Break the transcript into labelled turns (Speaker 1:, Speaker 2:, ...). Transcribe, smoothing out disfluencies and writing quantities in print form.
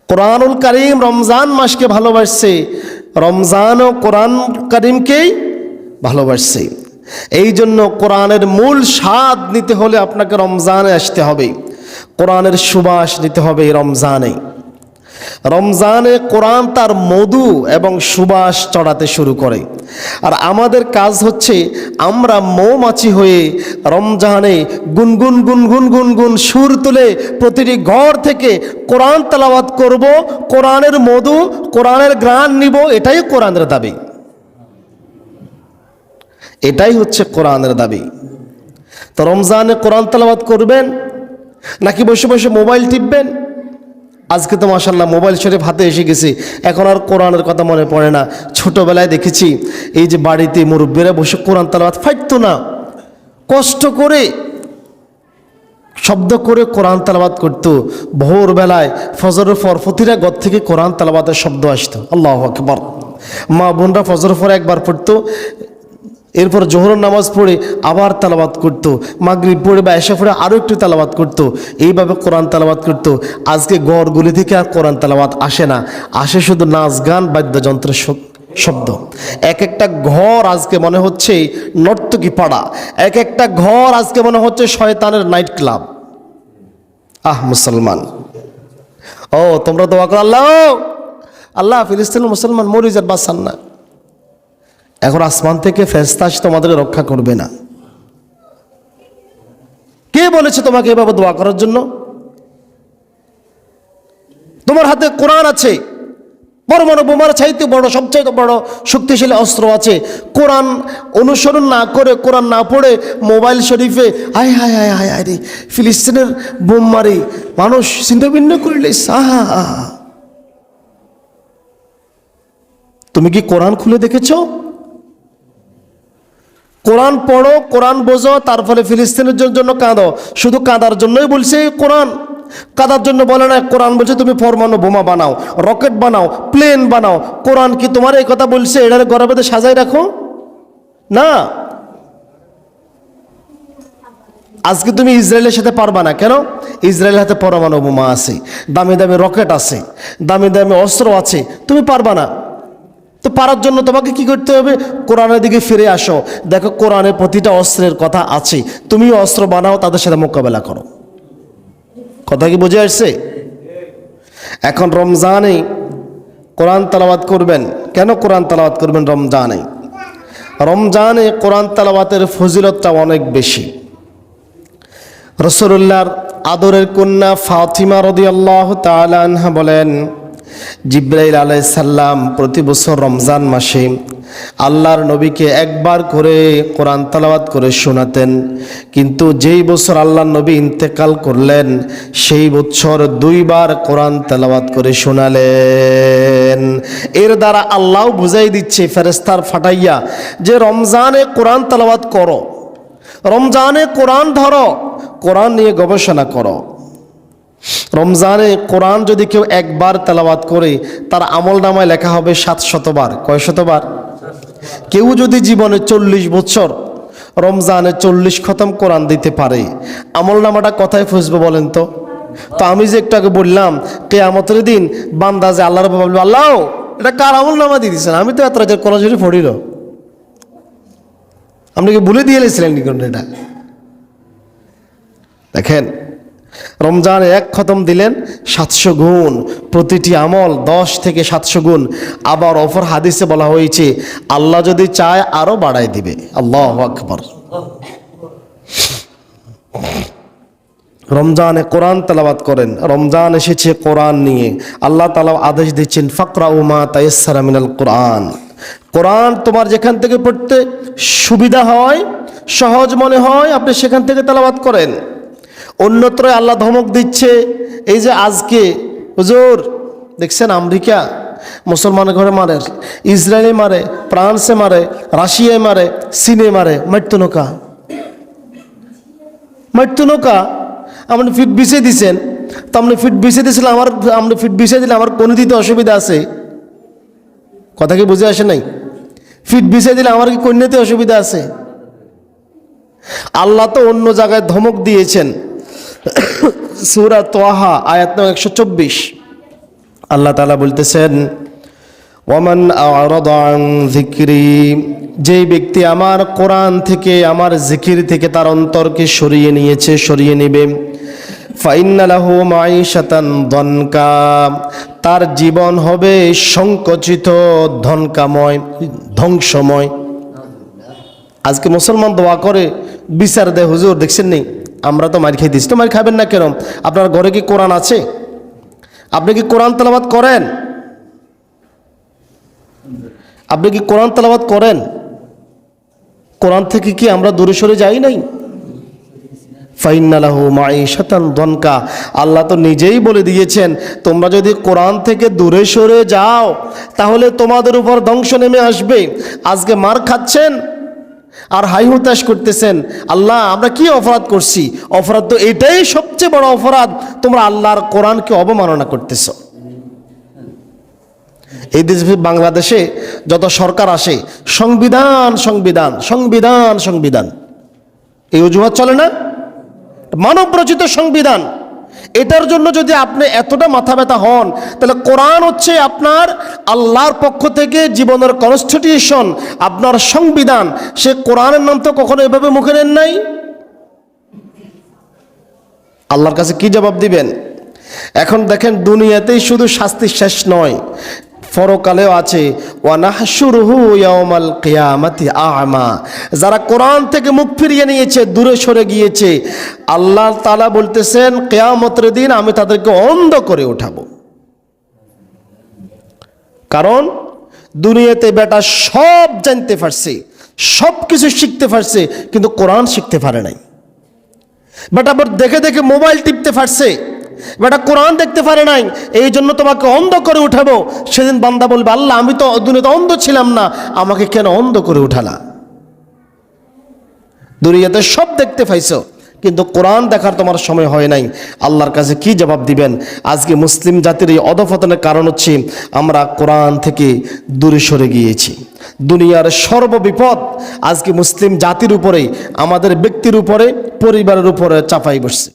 Speaker 1: কোরআনুল কারীম রমজান মাসকে ভালোবাসছে, রমজানও কোরআন কারীমকেই ভালোবাসছে। এই জন্য কোরআনের মূল স্বাদ নিতে হলে আপনাকে রমজানে আসতে হবে, কোরআনের সুবাস নিতে হবে রমজানে। রমজানে কোরআন তার মধু এবং সুবাস চড়াতে শুরু করে। আর আমাদের কাজ হচ্ছে আমরা মৌমাছি হয়ে রমজানে গুনগুন গুনগুন গুনগুন সুর তুলে প্রতিটি ঘর থেকে কোরআন তেলাওয়াত করব, কোরআনের মধু কোরআনের ঘ্রাণ নিব। এটাই কোরআনের দাবি, এটাই হচ্ছে কোরআনের দাবি। তো রমজানে কোরআন তেলাওয়াত করবেন নাকি বসে বসে মোবাইল টিপবেন? আজকে তো মাশাআল্লাহ মোবাইল শরীফ হাতে এসে গেছে, এখন আর কোরআনের কথা মনে পড়ে না। ছোটবেলায় দেখেছি এই যে বাড়িতে মুরব্বীরা বসে কোরআন তেলাওয়াত ফাইতো না, কষ্ট করে শব্দ করে কোরআন তেলাওয়াত করতো। ভোরবেলায় ফজরের পর প্রতিটা ঘর থেকে কোরআন তেলাওয়াতের শব্দ আসতো, আল্লাহু আকবার। মা বোনরা ফজরের পর একবার পড়তো, এরপর জোহরের নামাজ পড়ে আবার তেলাওয়াত করতো, মাগরিব পড়ে বা এশা পড়ে আরও একটু তেলাওয়াত করতো। এইভাবে কোরআন তেলাওয়াত করতো। আজকে ঘরগুলি থেকে আর কোরআন তেলাওয়াত আসে না, আসে শুধু নাচ গান বাদ্যযন্ত্রের শব্দ। এক একটা ঘর আজকে মনে হচ্ছে নর্তকী পাড়া, এক একটা ঘর আজকে মনে হচ্ছে শয়তানের নাইট ক্লাব। মুসলমান, ও তোমরা দোয়া করো, আল্লাহ আল্লাহ ফিলিস্তিনের মুসলমান মরে যার বাঁচান না। এখন আসমান থেকে ফেরেশতা এসে তোমাদের রক্ষা করবে না। কে বলেছে তোমাকে এভাবে দোয়া করার জন্য? তোমার হাতে কোরআন আছে, পরমাণু বোমার চাইতে বড় সবচেয়ে বড় শক্তিশালী অস্ত্র আছে। কোরআন অনুসরণ না করে, কোরআন না পড়ে মোবাইল শরীফে হায় হায় হায় হায় হায় রে ফিলিস্তিনের বোম মারি মানুষ ছিন্ন ভিন্ন করলে, তুমি কি কোরআন খুলে দেখেছো? কোরআন পড়ো, কোরআন বোঝো, তারপরে ফিলিস্তিনের জন্য কাঁদো। শুধু কাঁদার জন্যই বলছে কোরআন, কাঁদার জন্য বলে না। কোরআন বলছে তুমি পরমাণু বোমা বানাও, রকেট বানাও, প্লেন বানাও। কোরআন কি তোমার এই কথা বলছে এটার গর্ভে সাজাই রাখো? না। আজকে তুমি ইসরায়েলের সাথে পারবা না, কেন? ইসরায়েলের হাতে পরমাণু বোমা আছে, দামি দামি রকেট আছে, দামি দামি অস্ত্র আছে, তুমি পারবা না। তো পারার জন্য তোমাকে কি করতে হবে? কোরআনের দিকে ফিরে আসো, দেখো কোরআনের প্রতিটা অস্ত্রের কথা আছে, তুমি অস্ত্র বানাও, তাদের সাথে মোকাবেলা করো। কথা কি বুঝে আসছে? এখন রমজানে কোরআন তেলাওয়াত করবেন। কেন কোরআন তেলাওয়াত করবেন রমজানে? রমজানে কোরআন তেলাওয়াতের ফজিলতটা অনেক বেশি। রাসূলুল্লাহর আদরের কন্যা ফাতিমা রাদিয়াল্লাহু তাআলা আনহা বলেন, জিবরাইল আলাইহিস সালাম প্রতি বছর রমজান মাসে আল্লাহর নবীকে একবার করে কোরআন তেলাওয়াত করে শোনাতেন, কিন্তু যেই বছর আল্লাহর নবী ইন্তেকাল করলেন সেই বছর দুইবার কোরআন তেলাওয়াত করে শোনালেন। এর দ্বারা আল্লাহ বুঝাই দিচ্ছে ফেরেশতার ফাটাইয়া যে রমজানে কোরআন তেলাওয়াত করো, রমজানে কোরআন ধরো, কোরআন নিয়ে গবেষণা করো। রমজানে কোরআন যদি কেউ একবার তেলাওয়াত করে তার আমলনামায় লেখা হবে 700 বার। কয় শতবার? কেউ যদি জীবনে 40 বছর রমজানে 40 খতম কোরআন দিতে পারে, আমলনামাটা কোথায় ফুসবে বলেন তো? তো আমি যে একটু আগে বললাম কিয়ামতের দিন বান্দা যে আল্লাহর বলবে, আল্লাহ এটা কার আমলনামা দিয়ে দিয়েছেন? আমি তো এত রাতের কোরআন শরীফ পড়িল, আপনি কি ভুলে দিয়ে এসেছিলেন এটা? দেখেন, রমজানে এক খতম দিলেন 700 গুণ, প্রতিটি আমল 10 থেকে 700 গুণ। আবার অপর হাদিসে বলা হয়েছে আল্লাহ যদি চায় আরো বাড়াই দিবে। আল্লাহু আকবার। রমজানে কোরআন তেলাওয়াত করেন। রমজান এসেছে কোরআন নিয়ে, আল্লাহ তাআলা আদেশ দিচ্ছেন ফাকরাউ মা তায়াসসারা মিনাল কোরআন। কোরআন তোমার যেখান থেকে পড়তে সুবিধা হয়, সহজ মনে হয়, আপনি সেখান থেকে তেলাওয়াত করেন। অন্যত্র আল্লাহ ধমক দিচ্ছে, এই যে আজকে হুজুর দেখছেন আমেরিকা মুসলমানের ঘরে মারে, ইসরায়েলে মারে, ফ্রান্সে মারে, রাশিয়ায় মারে, চীনে মারে, মারতো নৌকা। আপনি ফিট বিছিয়ে দিচ্ছেন, তো আপনি ফিট বিছিয়ে দিয়েছিলেন, আপনি ফিট বিছিয়ে দিলে আমার কোন দিতে অসুবিধা আছে? কথা কি বুঝে আসে নাই? ফিট বিছিয়ে দিলে আমার কি কন্যাতে অসুবিধা আছে? আল্লাহ তো অন্য জায়গায় ধমক দিয়েছেন। সূরা তাহা আয়াত 124, আল্লাহ তাআলা বলতেছেন, ওয়ামান আ'রাদা আন যিকরি, যেই ব্যক্তি আমার কোরআন থেকে, আমার জিকির থেকে তার অন্তরকে সরিয়ে নিয়েছে, সরিয়ে নেবে, ফাইন্না লাহু মাঈশাতান দনকা, তার জীবন হবে সংকুচিত, ধনকাময়, ধ্বংসময়। আজকে মুসলমান দোয়া করে বিচার দেয়, হুজুর দেখছেন নি আমরা তো মার খাই দিচ্ছি। তো মার খাবেন না কেন? আপনার ঘরে কি কোরআন আছে? আপনি কি কোরআন তেলাওয়াত করেন? আপনি কি কোরআন তেলাওয়াত করেন? কোরআন থেকে কি আমরা দূরে সরে যাই নাই? ফাইন্না লাহু মাঈশাতান দনকা, আল্লাহ তো নিজেই বলে দিয়েছেন, তোমরা যদি কোরআন থেকে দূরে সরে যাও তাহলে তোমাদের উপর ধ্বংস নেমে আসবে। আজকে মার খাচ্ছেন আর হাই হুতাশ করতেছেন, আল্লাহ আমরা কি অপরাধ করছি? অপরাধ তো এটাই সবচেয়ে বড় অপরাধ, তোমরা আল্লাহর কোরআনকে অবমাননা করতেছ। এই দেশে বাংলাদেশে যত সরকার আসে সংবিধান সংবিধান সংবিধান সংবিধান, এই অজুহাত চলে না? মানব রচিত সংবিধান, এটার জন্য যদি আপনি এতটা মাথা ব্যথা হন, তাহলে কোরআন হচ্ছে আপনার আল্লাহর পক্ষ থেকে জীবনের কনস্টিটিউশন, আপনার সংবিধান। সে কোরআনের নাম তো কখনো এভাবে মুখে নেন নাই। আল্লাহর কাছে কি জবাব দিবেন? এখন দেখেন, দুনিয়াতেই শুধু শাস্তি শেষ নয়, পরকালেও আছে, ওয়ানাহশুরুহু ইয়াউমাল কিয়ামাতি আ'মা, যারা কোরআন থেকে মুখ ফিরিয়ে নিয়েছে, দূরে সরে গিয়েছে, আল্লাহ তাআলা বলতেছেন কিয়ামতের দিন আমি তাদেরকে অন্ধ করে উঠাবো। কারণ দুনিয়াতে বেটা সব জানতে পারছে, সব কিছু শিখতে পারছে, কিন্তু কোরআন শিখতে পারে নাই। বেটা দেখে দেখে মোবাইল টিপতে পারছে, বেটা কোরআন দেখতে পারে নাই, এই জন্য তোমাকে অন্ধ করে উঠাবো। সেদিন বান্দা বলবে, আল্লাহ আমি তো দুনিয়াতে অন্ধ ছিলাম না, আমাকে কেন অন্ধ করে উঠালা? দুনিয়াতে সব দেখতে পাইছো, কিন্তু কোরআন দেখার তোমার সময় হয় নাই। আল্লাহর কাছে কি জবাব দিবেন? আজকে মুসলিম জাতির এই অধঃপতনের কারণ হচ্ছে আমরা কোরআন থেকে দূরে সরে গিয়েছি। দুনিয়ার সর্ববিপদ আজকে মুসলিম জাতির উপরে, আমাদের ব্যক্তির উপরে, পরিবারের উপরে চাপাই বসছে।